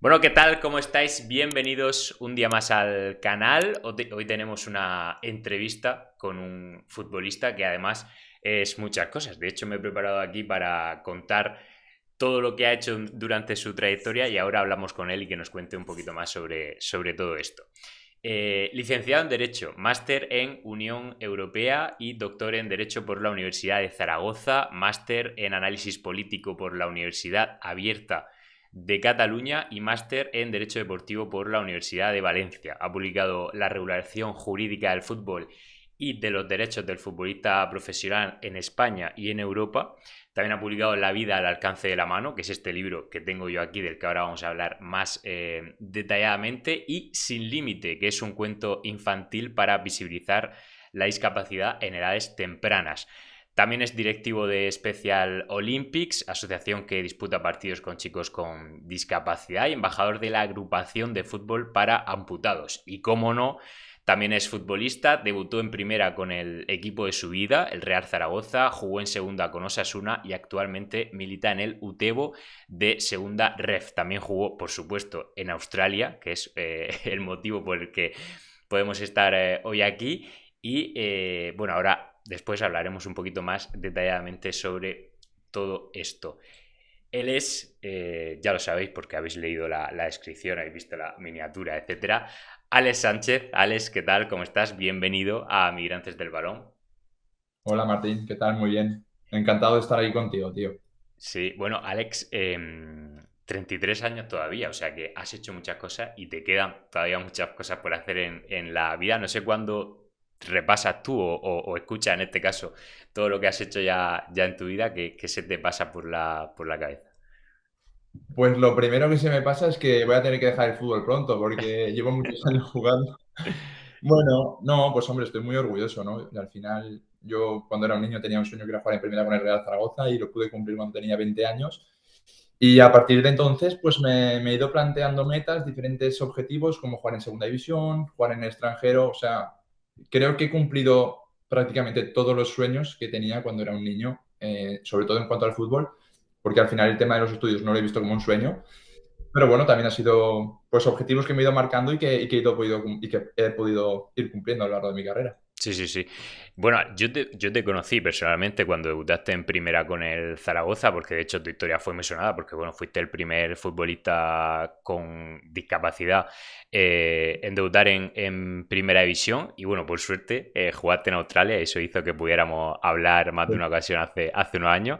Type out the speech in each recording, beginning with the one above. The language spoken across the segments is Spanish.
Bueno, ¿qué tal? ¿Cómo estáis? Bienvenidos un día más al canal. Hoy tenemos una entrevista con un futbolista que además es muchas cosas. De hecho, me he preparado aquí para contar todo lo que ha hecho durante su trayectoria y ahora hablamos con él y que nos cuente un poquito más sobre todo esto. Licenciado en Derecho, máster en Unión Europea y doctor en Derecho por la Universidad de Zaragoza, máster en Análisis Político por la Universidad Abierta de Cataluña y máster en Derecho Deportivo por la Universidad de Valencia. Ha publicado La regulación jurídica del fútbol y de los derechos del futbolista profesional en España y en Europa. También ha publicado La vida al alcance de la mano, que es este libro que tengo yo aquí, del que ahora vamos a hablar más detalladamente, y Sin límite, que es un cuento infantil para visibilizar la discapacidad en edades tempranas. También es directivo de Special Olympics, asociación que disputa partidos con chicos con discapacidad, y embajador de la agrupación de fútbol para amputados. Y cómo no, también es futbolista, debutó en primera con el equipo de su vida, el Real Zaragoza, jugó en segunda con Osasuna y actualmente milita en el Utebo de segunda ref. También jugó, por supuesto, en Australia, que es el motivo por el que podemos estar hoy aquí. Y bueno, ahora después hablaremos un poquito más detalladamente sobre todo esto. Él es, ya lo sabéis porque habéis leído la descripción, habéis visto la miniatura, etcétera. Alex Sánchez. Alex, ¿qué tal? ¿Cómo estás? Bienvenido a Migrantes del Balón. Hola Martín, ¿qué tal? Muy bien. Encantado de estar ahí contigo, tío. Sí, bueno, Alex, 33 años todavía, o sea que has hecho muchas cosas y te quedan todavía muchas cosas por hacer en la vida. No sé cuándo repasas tú o escuchas en este caso todo lo que has hecho ya en tu vida, que se te pasa por la cabeza. Pues lo primero que se me pasa es que voy a tener que dejar el fútbol pronto porque llevo muchos años jugando. Bueno, no, pues hombre, estoy muy orgulloso, ¿no? Y al final, yo cuando era un niño tenía un sueño que era jugar en primera con el Real Zaragoza y lo pude cumplir cuando tenía 20 años. Y a partir de entonces, pues me he ido planteando metas, diferentes objetivos, como jugar en segunda división, jugar en el extranjero. O sea, creo que he cumplido prácticamente todos los sueños que tenía cuando era un niño, sobre todo en cuanto al fútbol, porque al final el tema de los estudios no lo he visto como un sueño, pero bueno, también ha sido pues objetivos que me he ido marcando y que he podido ir cumpliendo a lo largo de mi carrera. Sí, sí, sí. Bueno, yo te conocí personalmente cuando debutaste en primera con el Zaragoza, porque de hecho tu historia fue muy sonada, porque bueno, fuiste el primer futbolista con discapacidad en debutar en primera división. Y bueno, por suerte, jugaste en Australia y eso hizo que pudiéramos hablar más de una ocasión hace unos años.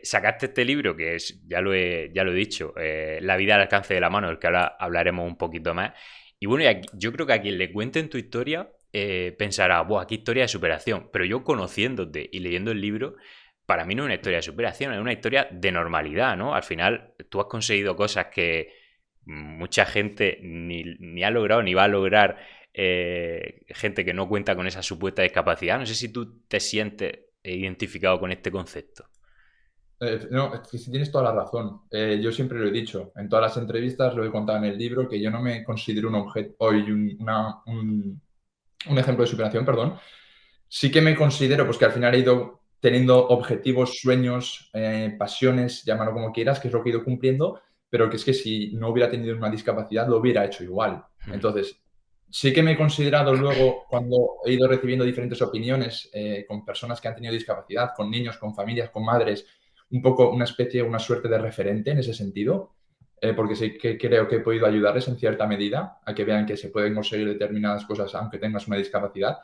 Sacaste este libro que es, ya lo he dicho, La vida al alcance de la mano, del que ahora hablaremos un poquito más. Y bueno, yo creo que a quien le cuenten tu historia pensará, ¡buah, qué historia de superación! Pero yo conociéndote y leyendo el libro, para mí no es una historia de superación, es una historia de normalidad, ¿no? Al final, tú has conseguido cosas que mucha gente ni ha logrado ni va a lograr, gente que no cuenta con esa supuesta discapacidad. No sé si tú te sientes identificado con este concepto. No, es que sí tienes toda la razón. Yo siempre lo he dicho, en todas las entrevistas lo he contado en el libro, que yo no me considero un objeto, hoy un ejemplo de superación, perdón. Sí que me considero pues que al final he ido teniendo objetivos, sueños, pasiones, llámalo como quieras, que es lo que he ido cumpliendo, pero que es que si no hubiera tenido una discapacidad lo hubiera hecho igual. Entonces, sí que me he considerado luego, cuando he ido recibiendo diferentes opiniones con personas que han tenido discapacidad, con niños, con familias, con madres, un poco una especie, una suerte de referente en ese sentido, porque sí que creo que he podido ayudarles en cierta medida a que vean que se pueden conseguir determinadas cosas aunque tengas una discapacidad,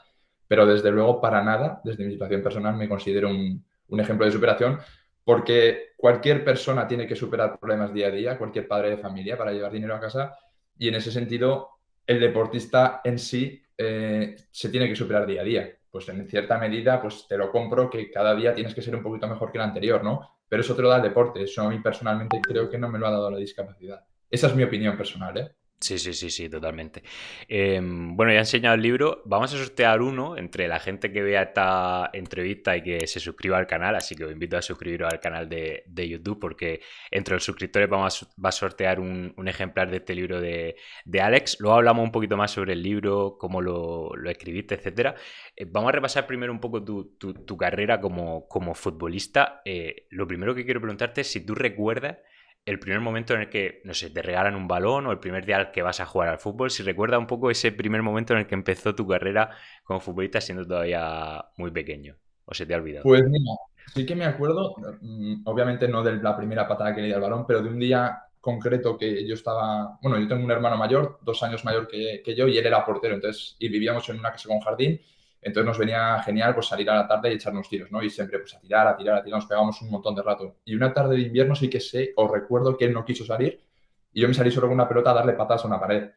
pero desde luego para nada, desde mi situación personal, me considero un ejemplo de superación, porque cualquier persona tiene que superar problemas día a día, cualquier padre de familia para llevar dinero a casa, y en ese sentido el deportista en sí se tiene que superar día a día. Pues en cierta medida, pues te lo compro que cada día tienes que ser un poquito mejor que el anterior, ¿no? Pero eso te lo da el deporte, eso a mí personalmente creo que no me lo ha dado la discapacidad. Esa es mi opinión personal, ¿eh? Sí, sí, sí, sí, totalmente. Bueno, ya he enseñado el libro. Vamos a sortear uno entre la gente que vea esta entrevista y que se suscriba al canal. Así que os invito a suscribiros al canal de YouTube porque entre los suscriptores va a sortear un ejemplar de este libro de Alex. Luego hablamos un poquito más sobre el libro, cómo lo escribiste, etcétera. Vamos a repasar primero un poco tu carrera como futbolista. Lo primero que quiero preguntarte es si tú recuerdas el primer momento en el que, no sé, te regalan un balón o el primer día al que vas a jugar al fútbol, si recuerda un poco ese primer momento en el que empezó tu carrera como futbolista siendo todavía muy pequeño, o se te ha olvidado. Pues mira, sí que me acuerdo, obviamente no de la primera patada que le di al balón, pero de un día concreto que yo estaba, bueno, yo tengo un hermano mayor, 2 años mayor que yo, y él era portero, entonces, y vivíamos en una casa con jardín, entonces nos venía genial pues salir a la tarde y echarnos tiros, ¿no? Y siempre pues a tirar, a tirar, a tirar, nos pegábamos un montón de rato. Y una tarde de invierno sí que sé, o recuerdo que él no quiso salir, y yo me salí solo con una pelota a darle patas a una pared.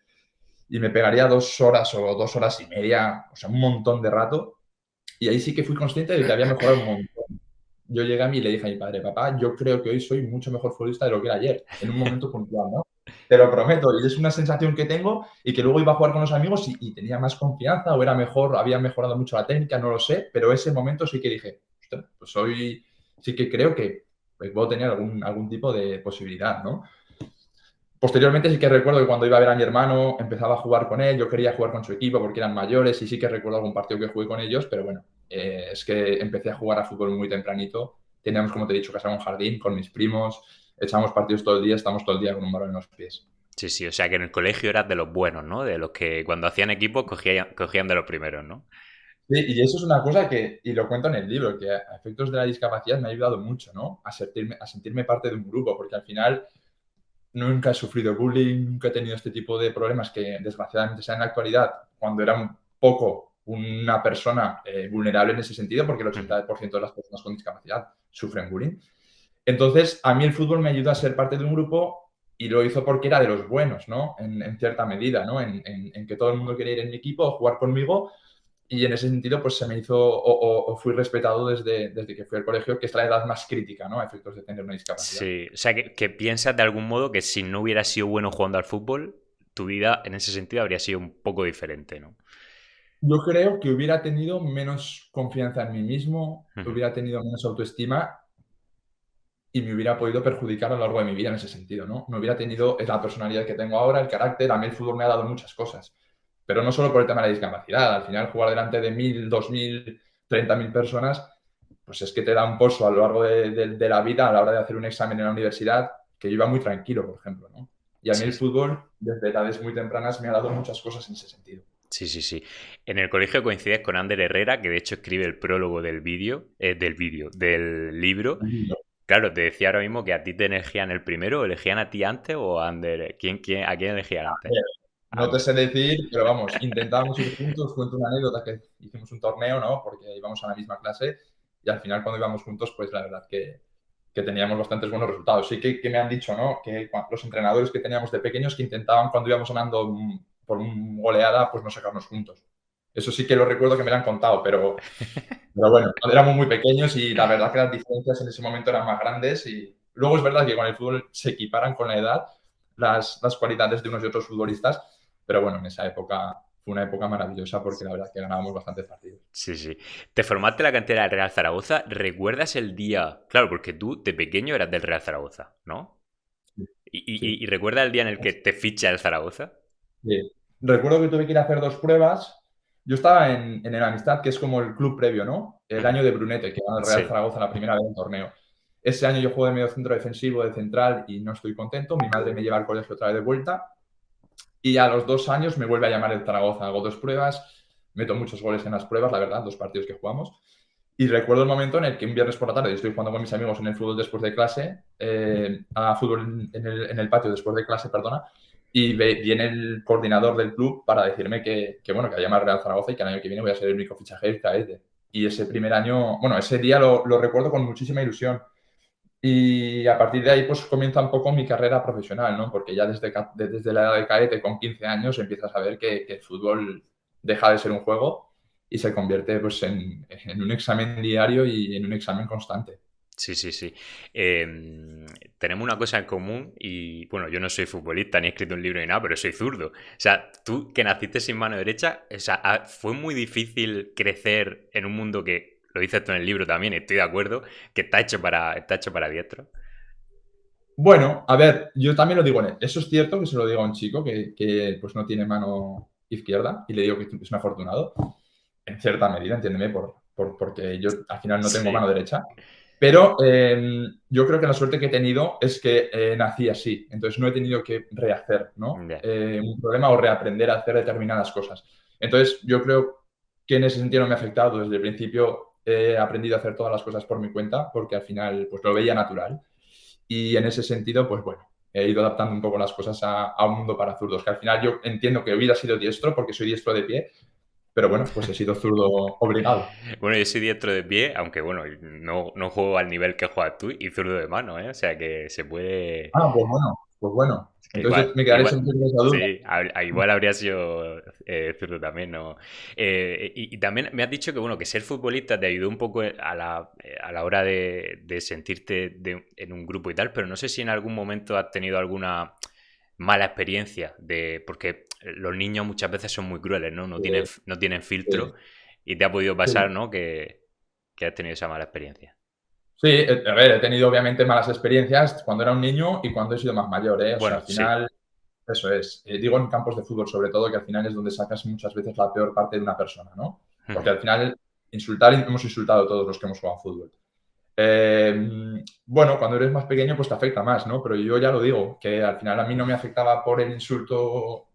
Y me pegaría 2 horas o 2 horas y media, o sea, un montón de rato, y ahí sí que fui consciente de que había mejorado un montón. Yo llegué a mí y le dije a mi padre, papá, yo creo que hoy soy mucho mejor futbolista de lo que era ayer, en un momento puntual, ¿no? Te lo prometo, y es una sensación que tengo y que luego iba a jugar con los amigos y tenía más confianza o era mejor, había mejorado mucho la técnica, no lo sé, pero ese momento sí que dije, "Ostras, pues hoy sí que creo que pues, puedo tener algún tipo de posibilidad, ¿no? Posteriormente sí que recuerdo que cuando iba a ver a mi hermano empezaba a jugar con él, yo quería jugar con su equipo porque eran mayores y sí que recuerdo algún partido que jugué con ellos, pero bueno, es que empecé a jugar a fútbol muy tempranito. Teníamos, como te he dicho, casa en un jardín con mis primos, echábamos partidos todo el día, estamos todo el día con un balón en los pies. Sí, sí, o sea que en el colegio eras de los buenos, ¿no? De los que cuando hacían equipo cogían de los primeros, ¿no? Sí, y eso es una cosa que, y lo cuento en el libro, que a efectos de la discapacidad me ha ayudado mucho, ¿no? A sentirme parte de un grupo, porque al final nunca he sufrido bullying, nunca he tenido este tipo de problemas que desgraciadamente se dan en la actualidad, cuando era un poco una persona vulnerable en ese sentido, porque el Ujú. 80% de las personas con discapacidad sufren bullying. Entonces, a mí el fútbol me ayudó a ser parte de un grupo y lo hizo porque era de los buenos, ¿no? En cierta medida, ¿no? En que todo el mundo quería ir en mi equipo, jugar conmigo y en ese sentido, pues se me hizo o fui respetado desde que fui al colegio, que es la edad más crítica, ¿no? A efectos de tener una discapacidad. Sí, o sea que piensas de algún modo que si no hubieras sido bueno jugando al fútbol, tu vida en ese sentido habría sido un poco diferente, ¿no? Yo creo que hubiera tenido menos confianza en mí mismo, Ujú. hubiera tenido menos autoestima y me hubiera podido perjudicar a lo largo de mi vida en ese sentido, ¿no? No hubiera tenido la personalidad que tengo ahora, el carácter. A mí el fútbol me ha dado muchas cosas, pero no solo por el tema de la discapacidad. Al final, jugar delante de 1.000, 2.000, 30.000 personas, pues es que te da un pozo a lo largo de la vida a la hora de hacer un examen en la universidad, que yo iba muy tranquilo, por ejemplo, ¿no? Y a mí Sí, el fútbol, desde edades muy tempranas, me ha dado muchas cosas en ese sentido. sí, sí, sí. En el colegio coincides con Ander Herrera, que de hecho escribe el prólogo del libro. Claro, te decía ahora mismo que a ti te elegían el primero, ¿elegían a ti antes o a Ander? ¿A quién elegían antes? A No te Ander. sé decir, pero vamos, intentábamos ir juntos. Cuento una anécdota que hicimos un torneo, ¿no? Porque íbamos a la misma clase y al final cuando íbamos juntos, pues la verdad que teníamos bastantes buenos resultados. Sí que me han dicho, ¿no? Que los entrenadores que teníamos de pequeños que intentaban cuando íbamos ganando por un goleada, pues no sacarnos juntos. Eso sí que lo recuerdo que me lo han contado, pero bueno, éramos muy pequeños y la verdad que las diferencias en ese momento eran más grandes y luego es verdad que con el fútbol se equiparan con la edad las cualidades de unos y otros futbolistas, pero bueno, en esa época fue una época maravillosa porque la verdad que ganábamos bastantes partidos. Sí, sí. Te formaste en la cantera del Real Zaragoza. ¿Recuerdas el día? Claro, porque tú de pequeño eras del Real Zaragoza, ¿no? Sí, ¿Y sí. recuerdas el día en el que te ficha el Zaragoza? Sí. Recuerdo que tuve que ir a hacer 2 pruebas. Yo estaba en el Amistad, que es como el club previo, ¿no? El Ujú. año de Brunete, que gana el Real Sí. Zaragoza la primera vez en torneo. Ese año yo juego de medio centro defensivo, de central y no estoy contento. Mi madre me lleva al colegio otra vez de vuelta. Y a los 2 años me vuelve a llamar el Zaragoza. Hago 2 pruebas, meto muchos goles en las pruebas, la verdad, 2 partidos que jugamos. Y recuerdo el momento en el que un viernes por la tarde estoy jugando con mis amigos en el fútbol después de clase, a fútbol en el patio después de clase, perdona, y viene el coordinador del club para decirme bueno, que había más Real Zaragoza y que el año que viene voy a ser el único fichaje del Caete. Y ese primer año, bueno, ese día lo recuerdo con muchísima ilusión. Y a partir de ahí, pues comienza un poco mi carrera profesional, ¿no? Porque ya desde la edad de caete, con 15 años, empiezas a ver que el fútbol deja de ser un juego y se convierte pues, en un examen diario y en un examen constante. Sí, sí, sí. Tenemos una cosa en común y, bueno, yo no soy futbolista ni he escrito un libro ni nada, pero soy zurdo. O sea, tú que naciste sin mano derecha, o sea, fue muy difícil crecer en un mundo que, lo dices tú en el libro también, estoy de acuerdo, que está hecho para diestro. Bueno, a ver, yo también lo digo, eso es cierto que se lo digo a un chico que pues no tiene mano izquierda y le digo que es un afortunado, en cierta medida, entiéndeme, porque yo al final no tengo mano Sí. derecha. Pero yo creo que la suerte que he tenido es que nací así, entonces no he tenido que rehacer, ¿no? Ya. Un problema o reaprender a hacer determinadas cosas. Entonces yo creo que en ese sentido no me ha afectado. Desde el principio he aprendido a hacer todas las cosas por mi cuenta porque al final pues lo veía natural. Y en ese sentido, pues bueno, he ido adaptando un poco las cosas a un mundo para zurdos, que al final yo entiendo que hubiera sido diestro porque soy diestro de pie, pero bueno, pues he sido zurdo obligado. Bueno, yo soy diestro de pie, aunque bueno, no juego al nivel que juegas tú y zurdo de mano, ¿eh? O sea que se puede. Ah, pues bueno, pues bueno. Es que Entonces igual, me quedaré igual, siempre con esa duda. sí, igual habría sido zurdo también, ¿no? Y también me has dicho que, bueno, que ser futbolista te ayudó un poco a la hora de sentirte en un grupo y tal, pero no sé si en algún momento has tenido alguna mala experiencia porque los niños muchas veces son muy crueles, ¿no? Eh, No tienen filtro sí, y te ha podido pasar, sí. ¿no? Que has tenido esa mala experiencia. Sí, a ver, he tenido obviamente malas experiencias cuando era un niño y cuando he sido más mayor, ¿eh? O sea, Bueno, al sí. final, eso es. Digo en campos de fútbol sobre todo, que al final es donde sacas muchas veces la peor parte de una persona, ¿no? Porque al final insultar, hemos insultado todos los que hemos jugado a fútbol. Bueno, cuando eres más pequeño pues te afecta más, ¿no? Pero yo ya lo digo, que al final a mí no me afectaba por el insulto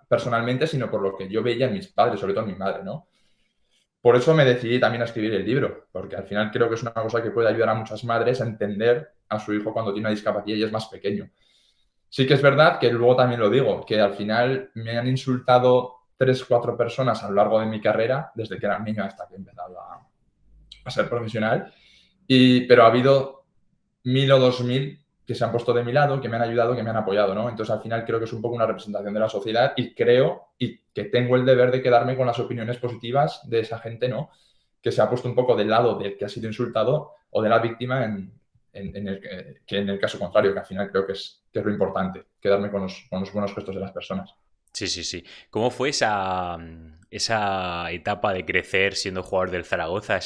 personalmente, sino por lo que yo veía en mis padres, sobre todo en mi madre, ¿no? Por eso me decidí también a escribir el libro, porque al final creo que es una cosa que puede ayudar a muchas madres a entender a su hijo cuando tiene una discapacidad y es más pequeño. Sí que es verdad que luego también lo digo, que al final me han insultado tres, cuatro personas a lo largo de mi carrera, desde que era niño hasta que he empezado a ser profesional, pero ha habido 1000 o 2000 que se han puesto de mi lado, que me han ayudado, que me han apoyado, ¿no? Entonces, al final creo que es un poco una representación de la sociedad y creo y que tengo el deber de quedarme con las opiniones positivas de esa gente, ¿no? Que se ha puesto un poco del lado del que ha sido insultado o de la víctima en el que en el caso contrario, que al final creo que es lo importante, quedarme con los buenos gestos de las personas. Sí, sí, sí. ¿Cómo fue esa etapa de crecer siendo jugador del Zaragoza?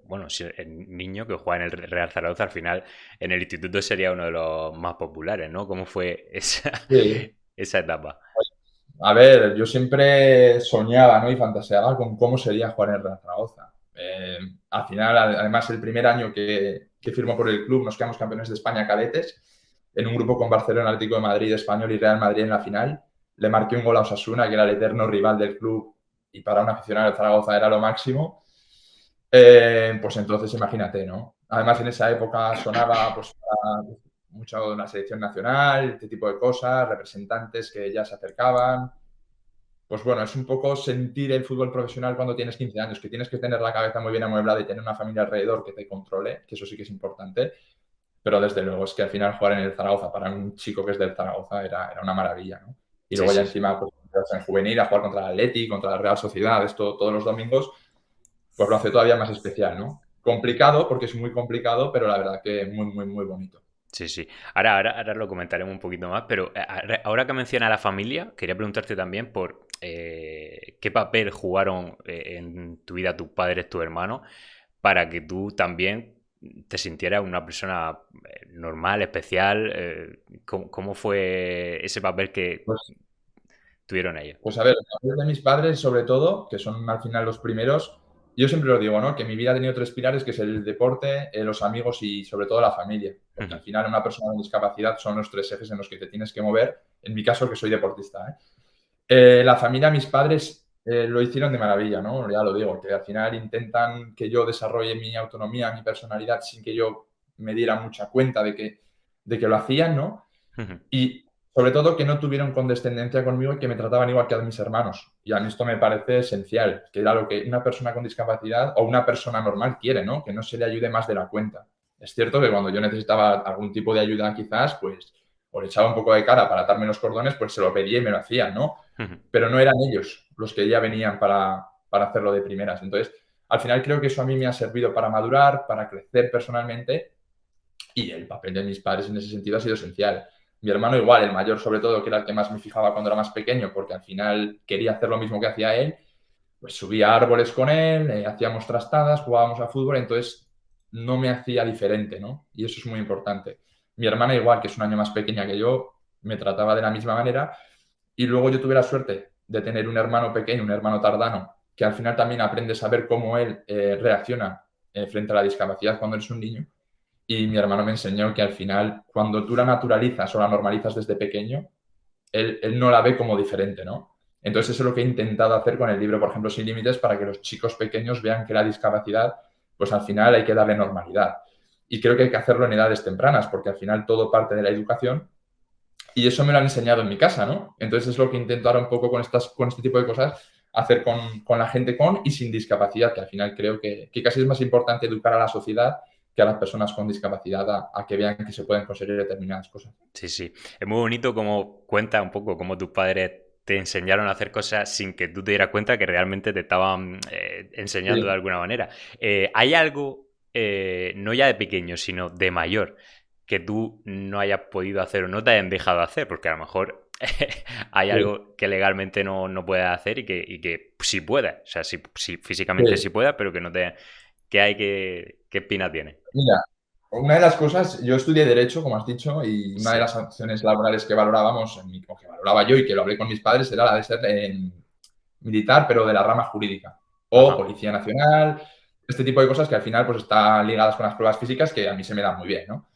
Bueno, el niño que juega en el Real Zaragoza al final en el instituto sería uno de los más populares, ¿no? ¿Cómo fue Sí. esa etapa? A ver, yo siempre soñaba, ¿no? Y fantaseaba con cómo sería jugar en el Real Zaragoza. Al final, además, el primer año que firmó por el club, nos quedamos campeones de España cadetes, en un grupo con Barcelona, Atlético de Madrid, Español y Real Madrid en la final. Le marqué un gol a Osasuna, que era el eterno rival del club, y para un aficionado del Zaragoza era lo máximo. Pues entonces imagínate, ¿no? Además, en esa época sonaba pues, mucho la selección nacional, este tipo de cosas, representantes que ya se acercaban. Pues bueno, es un poco sentir el fútbol profesional cuando tienes 15 años, que tienes que tener la cabeza muy bien amueblada y tener una familia alrededor que te controle, que eso sí que es importante. Pero desde luego es que al final jugar en el Zaragoza para un chico que es del Zaragoza era una maravilla, ¿no? Y Sí, luego ya sí, sí. encima, pues en juvenil, a jugar contra el Atleti, contra la Real Sociedad, esto todos los domingos, pues lo hace todavía más especial, ¿no? Complicado, porque es muy complicado, pero la verdad que muy, muy, muy bonito. Sí, sí. Ahora lo comentaremos un poquito más, pero ahora que menciona a la familia, quería preguntarte también por qué papel jugaron en tu vida tus padres, tus hermanos, para que tú también te sintieras una persona normal, especial. ¿Cómo fue ese papel que Pues tuvieron ellos? Pues a ver, a través de mis padres, sobre todo, que son al final los primeros, yo siempre lo digo, ¿no? Que mi vida ha tenido tres pilares, que es el deporte, los amigos y sobre todo la familia. Porque al final una persona con discapacidad son los tres ejes en los que te tienes que mover. En mi caso, que soy deportista, ¿eh? La familia, mis padres lo hicieron de maravilla, ¿no? Ya lo digo, que al final intentan que yo desarrolle mi autonomía, mi personalidad, sin que yo me diera mucha cuenta de que lo hacían, ¿no? Y sobre todo que no tuvieron condescendencia conmigo y que me trataban igual que a mis hermanos. Y a mí esto me parece esencial, que era lo que una persona con discapacidad o una persona normal quiere, ¿no? Que no se le ayude más de la cuenta. Es cierto que cuando yo necesitaba algún tipo de ayuda quizás, pues, o le echaba un poco de cara para atarme los cordones, pues se lo pedía y me lo hacían, ¿no? Pero no eran ellos los que ya venían para hacerlo de primeras. Entonces, al final creo que eso a mí me ha servido para madurar, para crecer personalmente y el papel de mis padres en ese sentido ha sido esencial. Mi hermano igual, el mayor sobre todo, que era el que más me fijaba cuando era más pequeño, porque al final quería hacer lo mismo que hacía él, pues subía a árboles con él, hacíamos trastadas, jugábamos a fútbol, entonces no me hacía diferente, ¿no? Y eso es muy importante. Mi hermana igual, que es un año más pequeña que yo, me trataba de la misma manera y luego yo tuve la suerte de tener un hermano pequeño, un hermano tardano, que al final también aprende a saber cómo él reacciona frente a la discapacidad cuando eres un niño. Y mi hermano me enseñó que al final, cuando tú la naturalizas o la normalizas desde pequeño, él no la ve como diferente, ¿no? Entonces eso es lo que he intentado hacer con el libro, por ejemplo, Sin Límites, para que los chicos pequeños vean que la discapacidad, pues al final hay que darle normalidad. Y creo que hay que hacerlo en edades tempranas, porque al final todo parte de la educación. Y eso me lo han enseñado en mi casa, ¿no? Entonces es lo que intento ahora un poco con este tipo de cosas, hacer con la gente con y sin discapacidad, que al final creo que casi es más importante educar a la sociedad que a las personas con discapacidad a que vean que se pueden conseguir determinadas cosas. Sí, sí. Es muy bonito como cuenta un poco cómo tus padres te enseñaron a hacer cosas sin que tú te dieras cuenta que realmente te estaban enseñando de Sí. alguna manera. ¿Hay algo, no ya de pequeño, sino de mayor, que tú no hayas podido hacer o no te hayan dejado hacer? Porque a lo mejor hay Sí, algo que legalmente no puedes hacer y que sí puedes. O sea, sí, físicamente sí. sí puedes, pero que no te... ¿Qué hay qué espina tiene? Mira, una de las cosas, yo estudié Derecho, como has dicho, y una de Sí. las opciones laborales que valorábamos, o que valoraba yo y que lo hablé con mis padres, era la de ser militar, pero de la rama jurídica. O Ajá. Policía Nacional, este tipo de cosas que al final pues están ligadas con las pruebas físicas que a mí se me dan muy bien, ¿no?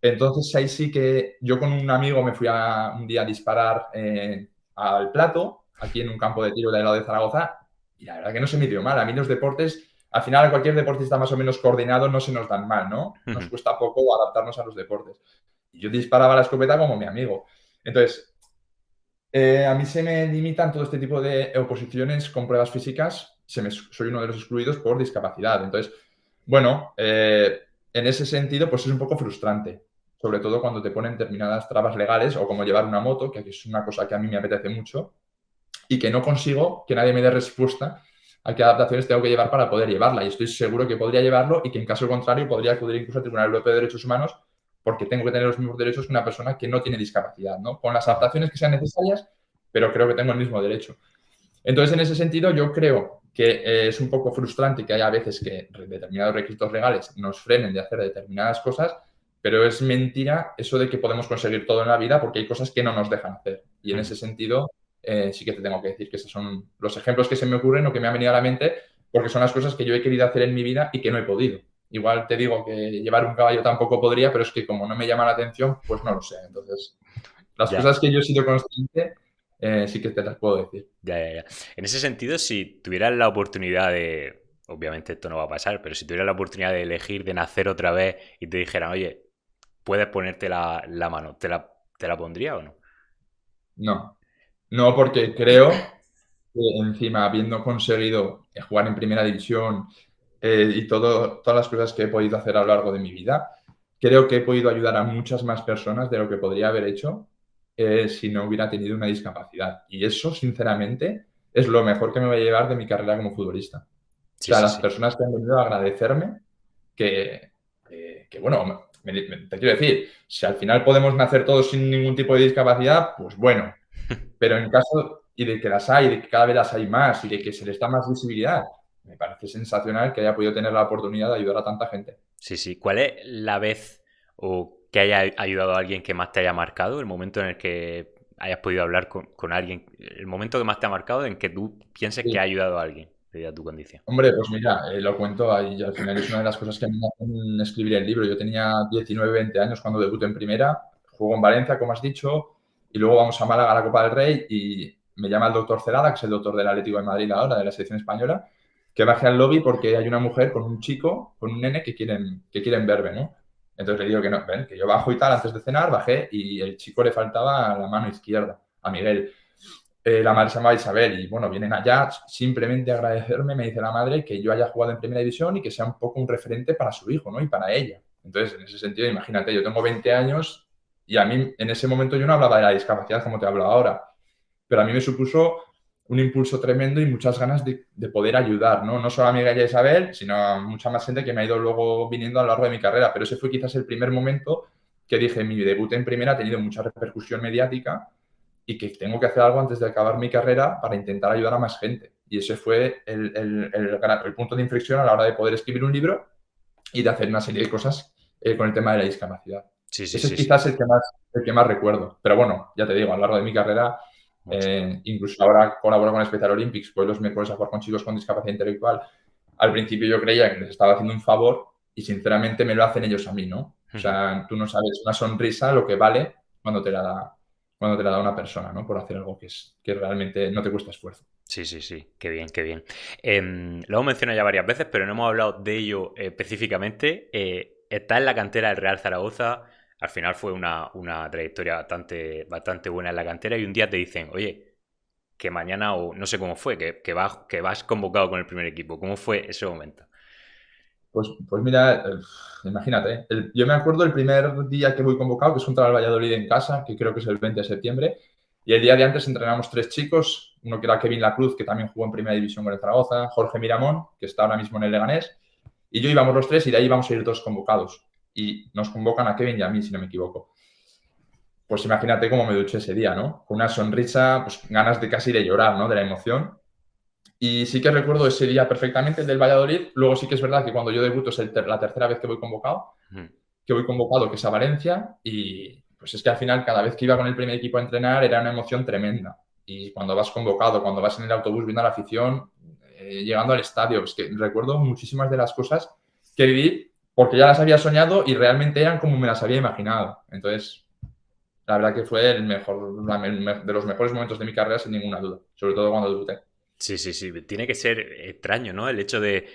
Entonces ahí sí que yo con un amigo me fui un día a disparar al plato, aquí en un campo de tiro del lado de Zaragoza, y la verdad que no se me dio mal. A mí los deportes, al final a cualquier deportista más o menos coordinado no se nos dan mal, ¿no? Nos cuesta poco adaptarnos a los deportes. Y yo disparaba la escopeta como mi amigo. Entonces, a mí se me limitan todo este tipo de oposiciones con pruebas físicas. Soy uno de los excluidos por discapacidad. Entonces, bueno, en ese sentido, pues es un poco frustrante. Sobre todo cuando te ponen determinadas trabas legales o como llevar una moto, que es una cosa que a mí me apetece mucho y que no consigo que nadie me dé respuesta a qué adaptaciones tengo que llevar para poder llevarla. Y estoy seguro que podría llevarlo y que en caso contrario podría acudir incluso al Tribunal Europeo de Derechos Humanos porque tengo que tener los mismos derechos que una persona que no tiene discapacidad, ¿no? Con las adaptaciones que sean necesarias, pero creo que tengo el mismo derecho. Entonces, en ese sentido, yo creo que es un poco frustrante que haya veces que determinados requisitos legales nos frenen de hacer determinadas cosas, pero es mentira eso de que podemos conseguir todo en la vida porque hay cosas que no nos dejan hacer. Y en ese sentido, sí que te tengo que decir que esos son los ejemplos que se me ocurren o que me han venido a la mente porque son las cosas que yo he querido hacer en mi vida y que no he podido. Igual te digo que llevar un caballo tampoco podría, pero es que como no me llama la atención, pues no lo sé. Entonces, las Ya. cosas que yo he sido consciente, sí que te las puedo decir. Ya, ya, ya. En ese sentido, si tuvieras la oportunidad de, obviamente esto no va a pasar, pero si tuvieras la oportunidad de elegir, de nacer otra vez y te dijeran, oye, puedes ponerte la mano, ¿te la pondría o no? No, no, porque creo que encima, habiendo conseguido jugar en primera división y todas las cosas que he podido hacer a lo largo de mi vida, creo que he podido ayudar a muchas más personas de lo que podría haber hecho si no hubiera tenido una discapacidad. Y eso, sinceramente, es lo mejor que me voy a llevar de mi carrera como futbolista. O Sí, sea, sí, las sí. personas que han venido a agradecerme bueno, te quiero decir, si al final podemos nacer todos sin ningún tipo de discapacidad, pues bueno, pero en caso y de que las hay, de que cada vez las hay más y de que se les da más visibilidad, me parece sensacional que haya podido tener la oportunidad de ayudar a tanta gente. Sí, sí. ¿Cuál es la vez o que haya ayudado a alguien que más te haya marcado? El momento en el que hayas podido hablar con alguien, el momento que más te ha marcado en que tú pienses que ha Sí. ayudado a alguien debido a tu condición. Hombre, pues mira, lo cuento y al final es una de las cosas que me hacen escribir el libro. Yo tenía 19, 20 años cuando debuté en primera, juego en Valencia, como has dicho, y luego vamos a Málaga a la Copa del Rey y me llama el doctor Celada, que es el doctor del Atlético de Madrid ahora, de la selección española, que baje al lobby porque hay una mujer con un chico, con un nene que quieren verme, ¿no? Entonces le digo que no, ven, que yo bajo y tal, antes de cenar, bajé y el chico le faltaba la mano izquierda, a Miguel. La madre se llamaba Isabel y bueno, vienen allá simplemente a agradecerme, me dice la madre, que yo haya jugado en primera división y que sea un poco un referente para su hijo, ¿no? Y para ella. Entonces, en ese sentido, imagínate, yo tengo 20 años y a mí en ese momento yo no hablaba de la discapacidad como te hablo ahora, pero a mí me supuso un impulso tremendo y muchas ganas de poder ayudar, ¿no? No solo a Miguel y a Isabel, sino a mucha más gente que me ha ido luego viniendo a lo largo de mi carrera, pero ese fue quizás el primer momento que dije, mi debut en primera ha tenido mucha repercusión mediática y que tengo que hacer algo antes de acabar mi carrera para intentar ayudar a más gente. Y ese fue el punto de inflexión a la hora de poder escribir un libro y de hacer una serie de cosas con el tema de la discapacidad. Sí, sí, Ese es sí, sí. quizás el que más recuerdo. Pero bueno, ya te digo, a lo largo de mi carrera, Mucho. incluso ahora colaboro con Special Olympics, pues los miércoles a jugar con chicos con discapacidad intelectual al principio yo creía que les estaba haciendo un favor y sinceramente me lo hacen ellos a mí, ¿no? O sea, tú no sabes una sonrisa lo que vale cuando te la da, cuando te la da una persona, ¿no? Por hacer algo que realmente no te cuesta esfuerzo. Sí, sí, sí, qué bien, qué bien. Lo hemos mencionado ya varias veces, pero no hemos hablado de ello específicamente. Está en la cantera del Real Zaragoza, al final fue una trayectoria bastante, bastante buena en la cantera y un día te dicen, oye, que mañana, o no sé cómo fue, que vas convocado con el primer equipo. ¿Cómo fue ese momento? Pues mira, imagínate, yo me acuerdo el primer día que voy convocado, que es contra el Valladolid en casa, que creo que es el 20 de septiembre, y el día de antes entrenamos tres chicos, uno que era Kevin Lacruz, que también jugó en Primera División con el Zaragoza, Jorge Miramón, que está ahora mismo en el Leganés, y yo íbamos los tres y de ahí íbamos a ir dos convocados. Y nos convocan a Kevin y a mí, si no me equivoco. Pues imagínate cómo me duché ese día, ¿no? Con una sonrisa, pues ganas de casi de llorar, ¿no? De la emoción. Y sí que recuerdo ese día perfectamente, el del Valladolid. Luego sí que es verdad que cuando yo debuto es la tercera vez Mm. que voy convocado, que es a Valencia. Y pues es que al final, cada vez que iba con el primer equipo a entrenar, era una emoción tremenda. Y cuando vas convocado, cuando vas en el autobús viendo a la afición, llegando al estadio, es que recuerdo muchísimas de las cosas que viví porque ya las había soñado y realmente eran como me las había imaginado. Entonces, la verdad que fue el mejor, de los mejores momentos de mi carrera, sin ninguna duda, sobre todo cuando debuté. Sí, sí, sí. Tiene que ser extraño, ¿no? El hecho de,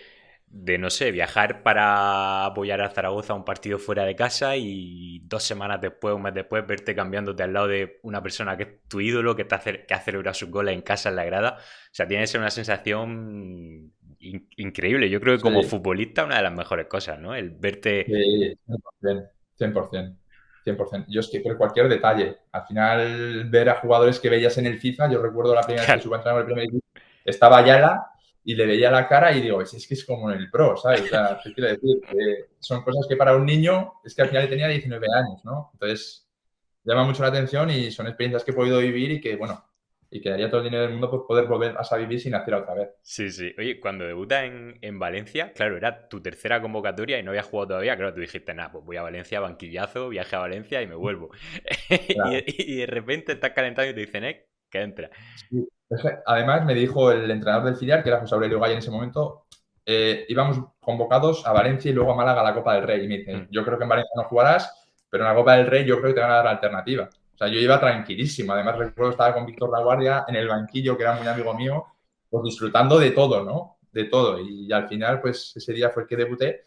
no sé, viajar para apoyar a Zaragoza a un partido fuera de casa y 2 semanas después, un mes después, verte cambiándote al lado de una persona que es tu ídolo, que ha celebrado sus goles en casa en la grada. O sea, tiene que ser una sensación increíble. Yo creo que como Sí, futbolista, una de las mejores cosas, ¿no? El verte. sí, 100%, 100%, 100%. Yo es que por cualquier detalle, al final ver a jugadores que veías en el FIFA, yo recuerdo la primera vez que Claro. subo a entrenar con el primer equipo, estaba Ayala y le veía la cara y digo, es que es como en el Pro, ¿sabes? O sea, ¿qué quiero decir? Son cosas que para un niño es que al final tenía 19 años, ¿no? Entonces, llama mucho la atención y son experiencias que he podido vivir y que, bueno, y que daría todo el dinero del mundo por poder volver a vivir sin hacer otra vez. Sí, sí. Oye, cuando debutas en Valencia, claro, era tu tercera convocatoria y no habías jugado todavía. Claro, tú dijiste, nada, pues voy a Valencia, banquillazo, viaje a Valencia y me vuelvo. Claro. Y de repente estás calentando y te dicen, que entra. Sí. Además, me dijo el entrenador del filial, que era José Aurelio Gay en ese momento, íbamos convocados a Valencia y luego a Málaga a la Copa del Rey. Y me dice, Mm. yo creo que en Valencia no jugarás, pero en la Copa del Rey yo creo que te van a dar alternativa. O sea, yo iba tranquilísimo. Además, recuerdo que estaba con Víctor Laguardia en el banquillo, que era muy amigo mío, pues disfrutando de todo, ¿no? De todo. Y al final, pues ese día fue el que debuté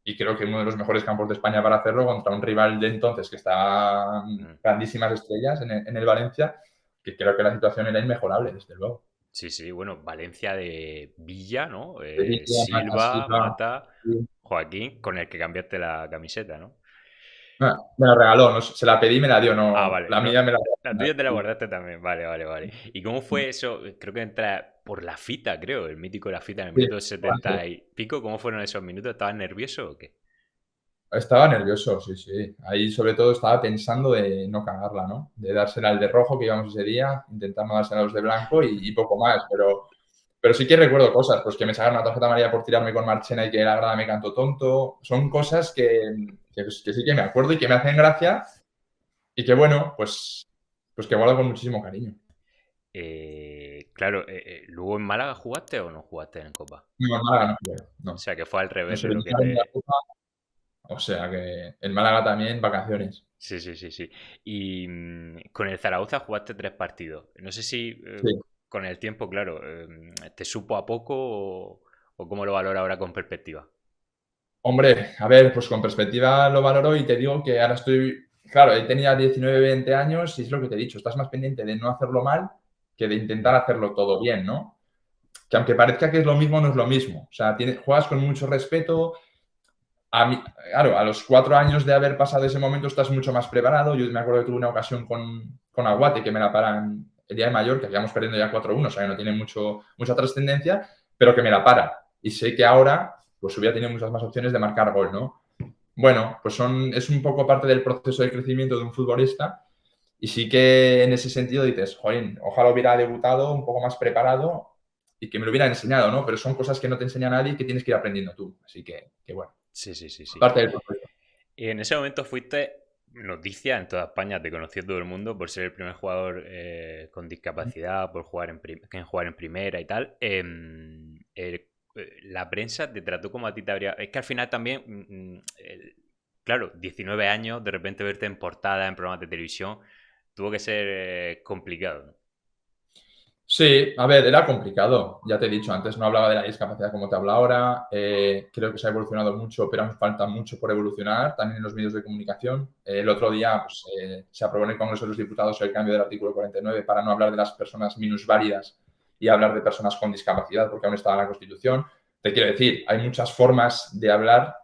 y creo que uno de los mejores campos de España para hacerlo contra un rival de entonces que estaba Mm. grandísimas estrellas en el Valencia, que creo que la situación era inmejorable, desde luego. Sí, sí, bueno, Valencia de Villa, ¿no? Sevilla, Mata, Silva, Silva, Mata, sí. Joaquín, con el que cambiaste la camiseta, ¿no? Me la regaló, no, se la pedí y me la dio, Ah, no, vale. la No, mía me la la tuya te la regaló. guardaste también. Vale, vale, vale. ¿Y cómo fue eso? Creo que entra por la fita, creo, el mítico La Fita en el Sí, minuto 70 y pico. ¿Cómo fueron esos minutos? ¿Estabas nervioso o qué? estaba nervioso, sí, sí. Ahí sobre todo estaba pensando de no cagarla, ¿no? De dársela al de rojo que íbamos ese día, intentar no dársela a los de blanco y poco más. Pero sí que recuerdo cosas, pues que me sacaron una tarjeta amarilla por tirarme con Marchena y que la grada me cantó tonto. Son cosas que sí que me acuerdo y que me hacen gracia y que bueno, pues que guardo con muchísimo cariño. Claro, ¿luego en Málaga jugaste o no jugaste en Copa? No, en Málaga no jugué, O no. sea, que fue al revés Nos de lo que eliminaron de la te. Copa, o sea que en Málaga también vacaciones. Sí, sí, sí, sí. Y con el Zaragoza jugaste 3 partidos. No sé si Sí. con el tiempo, claro, te supo a poco o cómo lo valora ahora con perspectiva. Hombre, a ver, pues con perspectiva lo valoro y te digo que ahora estoy, claro, él tenía 19, 20 años y es lo que te he dicho, estás más pendiente de no hacerlo mal que de intentar hacerlo todo bien, ¿no? Que aunque parezca que es lo mismo, no es lo mismo. O sea, juegas con mucho respeto. Claro, a los 4 años de haber pasado ese momento estás mucho más preparado. Yo me acuerdo que tuve una ocasión con Aguate que me la paran el día de mayor, que íbamos perdiendo ya 4-1, o sea que no tiene mucha trascendencia, pero que me la para. Y sé que ahora pues hubiera tenido muchas más opciones de marcar gol, ¿no? Bueno, pues es un poco parte del proceso de crecimiento de un futbolista y sí que en ese sentido dices, joder, ojalá hubiera debutado un poco más preparado y que me lo hubiera enseñado, ¿no? Pero son cosas que no te enseña nadie y que tienes que ir aprendiendo tú. Así que bueno, Sí, sí, sí, sí. parte del proceso. Y en ese momento fuiste noticia en toda España, te conoció todo el mundo por ser el primer jugador con discapacidad, por jugar en primera y tal. la prensa te trató como a ti te habría... Es que al final también, claro, 19 años, de repente verte en portada, en programas de televisión, tuvo que ser complicado, ¿no? Sí, a ver, era complicado. Ya te he dicho, antes no hablaba de la discapacidad como te hablo ahora. Creo que se ha evolucionado mucho, pero aún falta mucho por evolucionar, también en los medios de comunicación. El otro día pues, se aprobó en el Congreso de los Diputados el cambio del artículo 49 para no hablar de las personas minusválidas y hablar de personas con discapacidad, porque aún estaba en la Constitución. Te quiero decir, hay muchas formas de hablar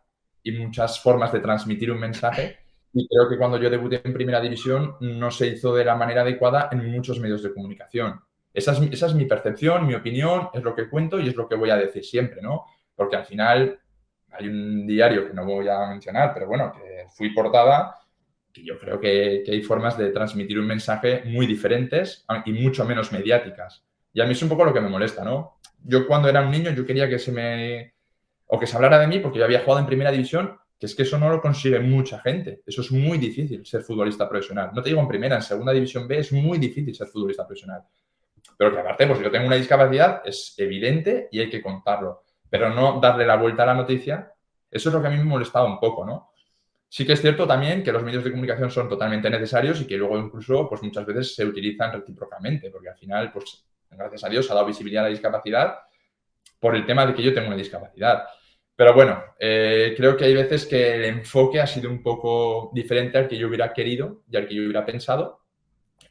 y muchas formas de transmitir un mensaje. Y creo que cuando yo debuté en Primera División no se hizo de la manera adecuada en muchos medios de comunicación. Esa es mi percepción, mi opinión, es lo que cuento y es lo que voy a decir siempre, ¿no? Porque al final hay un diario que no voy a mencionar, pero bueno, que fui portada, que yo creo que hay formas de transmitir un mensaje muy diferentes y mucho menos mediáticas. Y a mí es un poco lo que me molesta, ¿no? Yo cuando era un niño yo quería que se me... o que se hablara de mí porque yo había jugado en Primera División, que es que eso no lo consigue mucha gente. Eso es muy difícil, ser futbolista profesional. No te digo en Primera, en Segunda División B es muy difícil ser futbolista profesional. Pero que aparte, pues si yo tengo una discapacidad, es evidente y hay que contarlo. Pero no darle la vuelta a la noticia, eso es lo que a mí me molestaba un poco, ¿no? Sí que es cierto también que los medios de comunicación son totalmente necesarios y que luego incluso, pues muchas veces se utilizan recíprocamente, porque al final, pues gracias a Dios, ha dado visibilidad a la discapacidad por el tema de que yo tengo una discapacidad. Pero bueno, creo que hay veces que el enfoque ha sido un poco diferente al que yo hubiera querido y al que yo hubiera pensado.